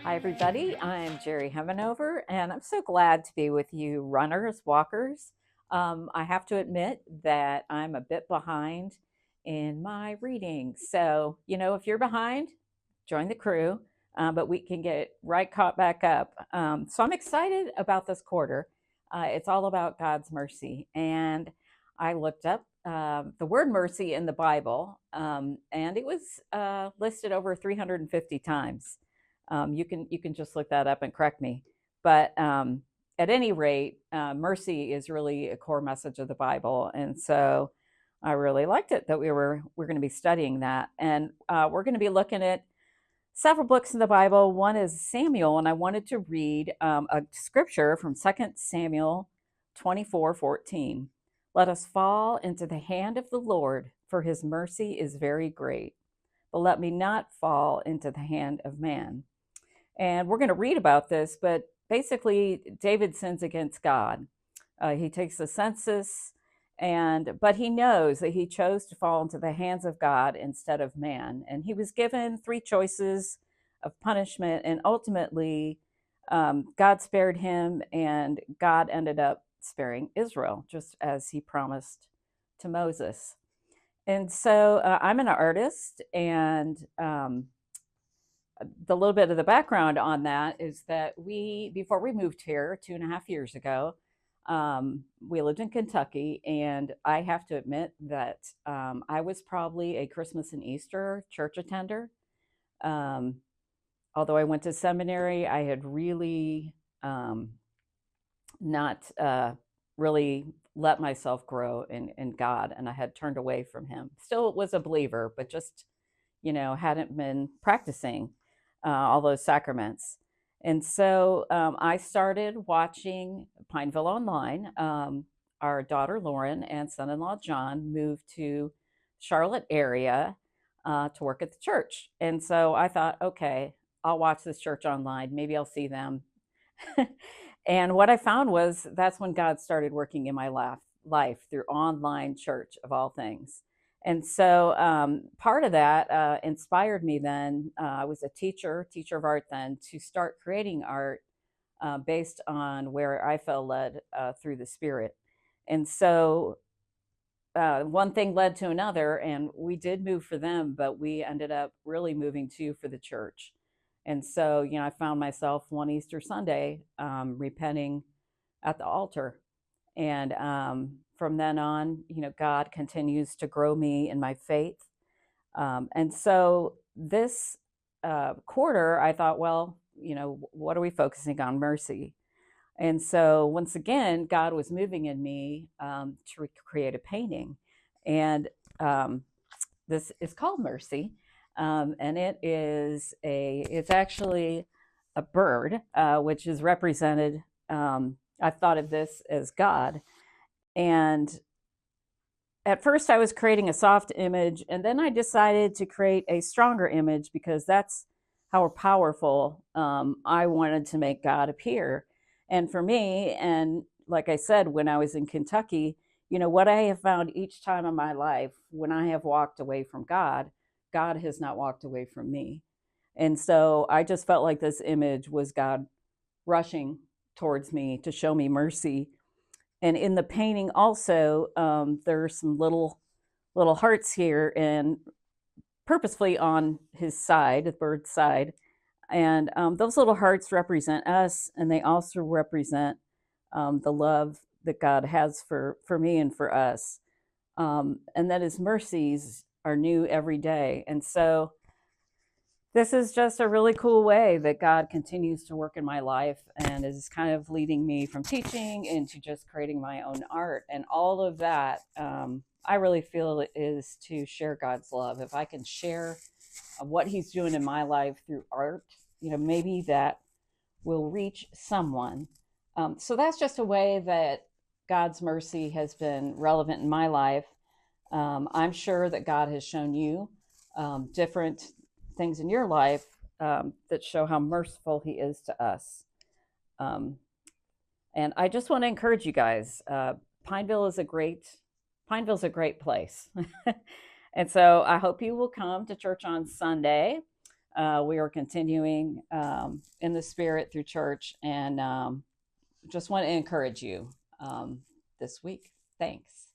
Hi, everybody. I'm Jerry Hemanover, and I'm so glad to be with you, runners, walkers. I have to admit that I'm a bit behind in my reading. So, if you're behind, join the crew, but we can get right caught back up. So, I'm excited about this quarter. It's all about God's mercy. And I looked up the word mercy in the Bible, and it was listed over 350 times. You can just look that up and correct me. But at any rate, mercy is really a core message of the Bible, and so I really liked it that we're going to be studying that, and we're going to be looking at several books in the Bible. One is Samuel, and I wanted to read a scripture from 2 Samuel 24:14. Let us fall into the hand of the Lord, for his mercy is very great. But let me not fall into the hand of man. And we're going to read about this, but basically, David sins against God. He takes the census, but he knows that he chose to fall into the hands of God instead of man. And he was given three choices of punishment, and ultimately, God spared him, and God ended up sparing Israel, just as he promised to Moses. And so I'm an artist, and the little bit of the background on that is that before we moved here 2.5 years ago, we lived in Kentucky, and I have to admit that I was probably a Christmas and Easter church attender. Um, Although I went to seminary, I had really not really let myself grow in God, and I had turned away from Him. Still was a believer, but just hadn't been practicing all those sacraments. And so I started watching Pineville Online. Our daughter Lauren and son-in-law John moved to Charlotte area to work at the church. And so I thought, okay, I'll watch this church online. Maybe I'll see them. And what I found was that's when God started working in my life through online church of all things. And so part of that inspired me then. I was a teacher of art then, to start creating art based on where I felt led through the Spirit. And so one thing led to another, and we did move for them, but we ended up really moving too for the church. And so, I found myself one Easter Sunday repenting at the altar. And from then on, God continues to grow me in my faith. And so this quarter, I thought, well, what are we focusing on? Mercy. And so once again, God was moving in me to create a painting. And this is called Mercy. And it's actually a bird, which is represented. I thought of this as God. And at first, I was creating a soft image, and then I decided to create a stronger image because that's how powerful I wanted to make God appear. And for me, and like I said, when I was in Kentucky, what I have found each time in my life when I have walked away from God, God has not walked away from me. And so I just felt like this image was God rushing towards me to show me mercy. And in the painting also, there are some little hearts here, and purposefully on his side, the bird's side. And those little hearts represent us, and they also represent the love that God has for me and for us. And that his mercies are new every day. And so this is just a really cool way that God continues to work in my life and is kind of leading me from teaching into just creating my own art. And all of that, I really feel is to share God's love. If I can share what he's doing in my life through art, maybe that will reach someone. So that's just a way that God's mercy has been relevant in my life. I'm sure that God has shown you different things in your life that show how merciful he is to us. Um, and I just want to encourage you guys. Pineville's a great place. And so I hope you will come to church on Sunday. We are continuing in the spirit through church, and just want to encourage you this week. Thanks.